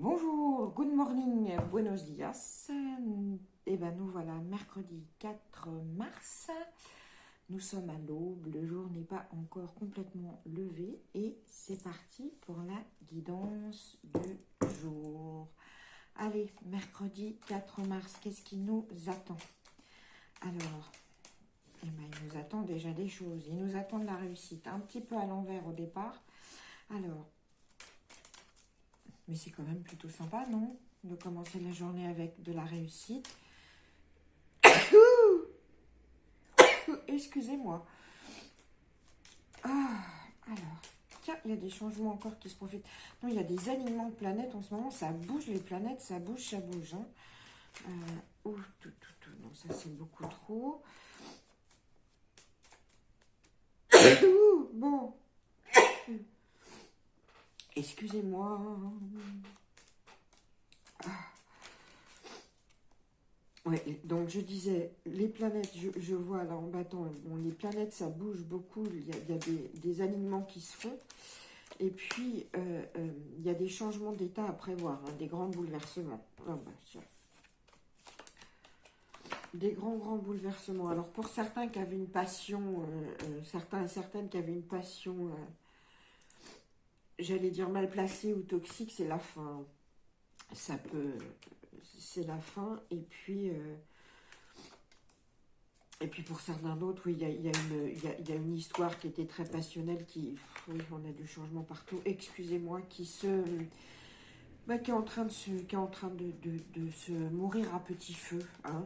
Bonjour, good morning, buenos dias. Et ben nous voilà, mercredi 4 mars. Nous sommes à l'aube, le jour n'est pas encore complètement levé et c'est parti pour la guidance du jour. Allez, mercredi 4 mars, qu'est-ce qui nous attend? Alors, eh ben, il nous attend déjà des choses. Il nous attend de la réussite, un petit peu à l'envers au départ. Alors, mais c'est quand même plutôt sympa, non? De commencer la journée avec de la réussite. Excusez-moi. Ah, alors, tiens, il y a des changements encore qui se profitent. Non, il y a des alignements de planètes en ce moment. Ça bouge les planètes, ça bouge, ça bouge. Hein. Non, ça c'est beaucoup trop. Bon. Excusez-moi. Ouais, donc je disais, les planètes, je vois là en battant, bon, les planètes ça bouge beaucoup, il y a des alignements qui se font, et puis il y a des changements d'état à prévoir, hein, des grands bouleversements. Ah, bah, tiens. Des grands bouleversements. Alors pour certains qui avaient une passion, certains et certaines qui avaient une passion, j'allais dire mal placée ou toxique, c'est la fin. Ça peut, c'est la fin, et puis pour certains d'autres, oui, il y a une histoire qui était très passionnelle, oui, on a du changement partout, excusez-moi, qui est en train de se mourir à petit feu, hein,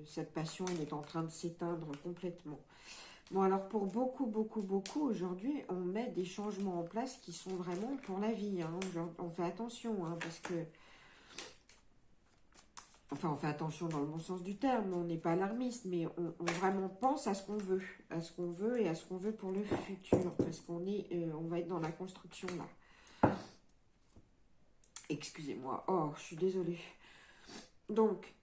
cette passion, elle est en train de s'éteindre complètement. Bon, alors pour beaucoup, aujourd'hui, on met des changements en place qui sont vraiment pour la vie, hein, on fait attention, hein, parce que enfin, on fait attention dans le bon sens du terme, on n'est pas alarmiste, mais on vraiment pense à ce qu'on veut, et à ce qu'on veut pour le futur, parce on va être dans la construction là. Excusez-moi, oh, je suis désolée. Donc,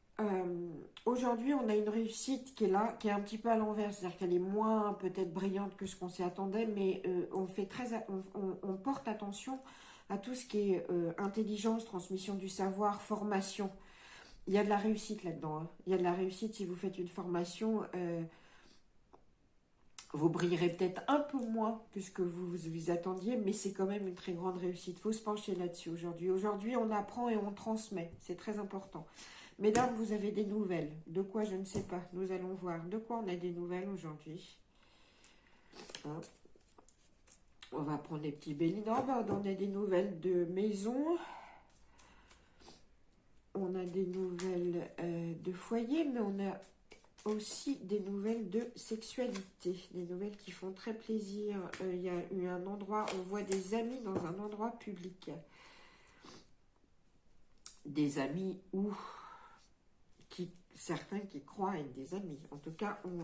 aujourd'hui, on a une réussite qui est là, qui est un petit peu à l'envers, c'est-à-dire qu'elle est moins peut-être brillante que ce qu'on s'y attendait, mais on porte attention à tout ce qui est intelligence, transmission du savoir, formation. Il y a de la réussite là-dedans. Hein. Il y a de la réussite si vous faites une formation. Vous brillerez peut-être un peu moins que ce que vous attendiez, mais c'est quand même une très grande réussite. Il faut se pencher là-dessus aujourd'hui. Aujourd'hui, on apprend et on transmet. C'est très important. Mesdames, vous avez des nouvelles. De quoi, je ne sais pas. Nous allons voir. De quoi on a des nouvelles aujourd'hui? Hein, on va prendre des petits bélinors. On a des nouvelles de maison. On a des nouvelles de foyer, mais on a aussi des nouvelles de sexualité, des nouvelles qui font très plaisir. Il y a eu un endroit, on voit des amis dans un endroit public. Des amis ou certains qui croient être des amis. En tout cas, on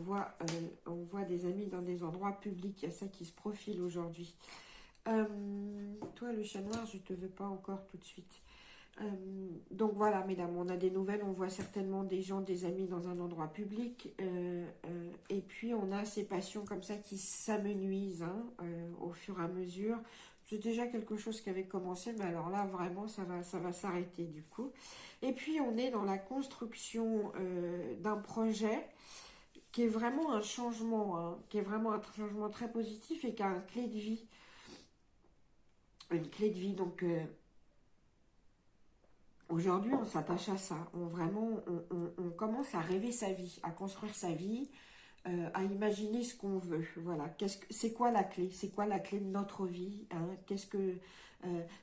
voit des amis dans des endroits publics. Il y a ça qui se profile aujourd'hui. Toi, le chat noir, je ne te veux pas encore tout de suite. Donc voilà, mesdames, on a des nouvelles, on voit certainement des gens, des amis dans un endroit public, et puis on a ces passions comme ça qui s'amenuisent hein, au fur et à mesure. C'est déjà quelque chose qui avait commencé, mais alors là, vraiment, ça va s'arrêter du coup. Et puis, on est dans la construction d'un projet qui est vraiment un changement, hein, qui est vraiment un changement très positif et qui a une clé de vie. Une clé de vie, donc... Aujourd'hui, on s'attache à ça. On commence à rêver sa vie, à construire sa vie, à imaginer ce qu'on veut. Voilà. C'est quoi la clé? C'est quoi la clé de notre vie hein?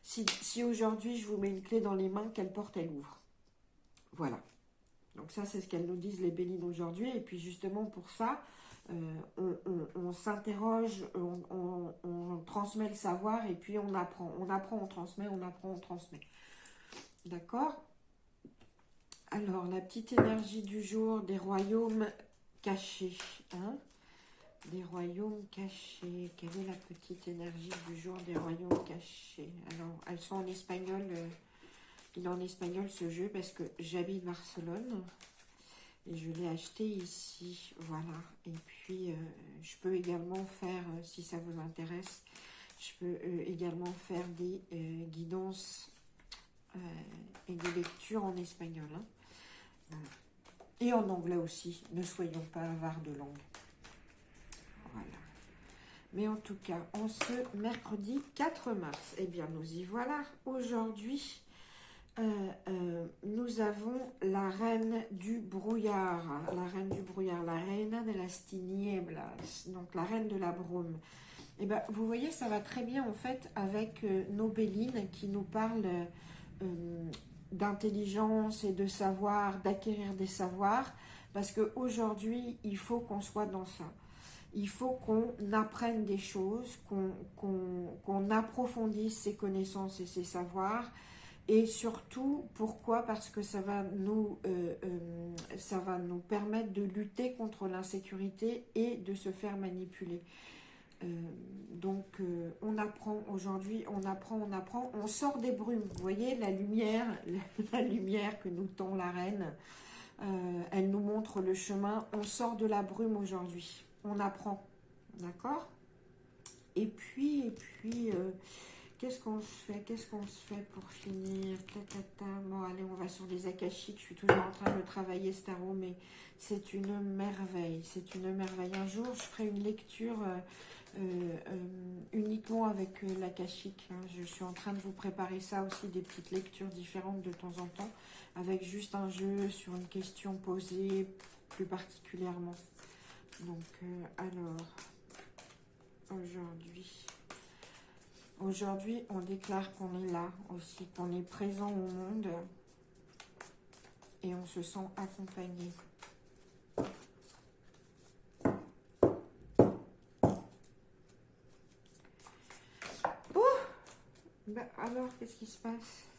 Si aujourd'hui je vous mets une clé dans les mains, quelle porte elle ouvre? Voilà. Donc ça, c'est ce qu'elles nous disent les Bélines aujourd'hui. Et puis justement pour ça, on s'interroge, on transmet le savoir et puis on apprend. On apprend, on transmet, on apprend, on transmet. D'accord? Alors, la petite énergie du jour des royaumes cachés. Hein, des royaumes cachés. Quelle est la petite énergie du jour des royaumes cachés? Alors, elles sont en espagnol. Il est en espagnol ce jeu parce que j'habite Barcelone. Et je l'ai acheté ici. Voilà. Et puis, je peux également faire, si ça vous intéresse, je peux également faire des guidances et des lectures en espagnol. Hein. Voilà. Et en anglais aussi. Ne soyons pas avares de langue. Voilà. Mais en tout cas, en ce mercredi 4 mars, eh bien, nous y voilà. Aujourd'hui, nous avons la reine du brouillard. La reine du brouillard, la reina de las tinieblas. Donc, la reine de la brume. Et ben, vous voyez, ça va très bien en fait avec nos Béline qui nous parle d'intelligence et de savoir, d'acquérir des savoirs, parce qu'aujourd'hui, il faut qu'on soit dans ça. Il faut qu'on apprenne des choses, qu'on approfondisse ses connaissances et ses savoirs, et surtout, pourquoi? Parce que ça va nous permettre de lutter contre l'insécurité et de se faire manipuler. Donc on apprend aujourd'hui, on apprend, on sort des brumes. Vous voyez la lumière que nous tend la reine, elle nous montre le chemin. On sort de la brume aujourd'hui, on apprend, d'accord? Et puis, qu'est-ce qu'on se fait pour finir? Bon, allez, on va sur les akashiques. Je suis toujours en train de travailler ce tarot, mais c'est une merveille. C'est une merveille. Un jour, je ferai une lecture uniquement avec l'akashique. Hein. Je suis en train de vous préparer ça aussi, des petites lectures différentes de temps en temps, avec juste un jeu sur une question posée plus particulièrement. Donc, alors, aujourd'hui, on déclare qu'on est là aussi, qu'on est présent au monde et on se sent accompagné. Ben, alors, qu'est-ce qui se passe?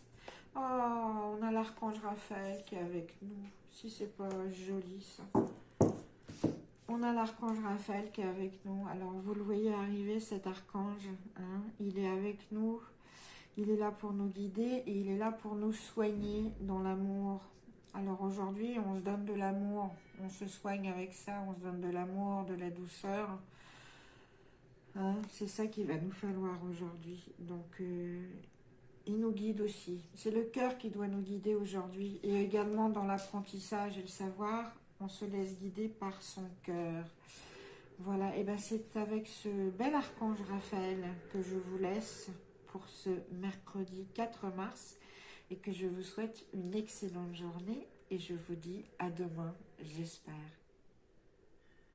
Oh, on a l'archange Raphaël qui est avec nous. Si c'est pas joli, ça. On a l'archange Raphaël qui est avec nous. Alors, vous le voyez arriver, cet archange. Hein, il est avec nous. Il est là pour nous guider et il est là pour nous soigner dans l'amour. Alors, aujourd'hui, on se donne de l'amour. On se soigne avec ça. On se donne de l'amour, de la douceur. Hein, c'est ça qu'il va nous falloir aujourd'hui. Donc, il nous guide aussi. C'est le cœur qui doit nous guider aujourd'hui. Et également dans l'apprentissage et le savoir, on se laisse guider par son cœur. Voilà, et bien c'est avec ce bel archange Raphaël que je vous laisse pour ce mercredi 4 mars et que je vous souhaite une excellente journée et je vous dis à demain, j'espère.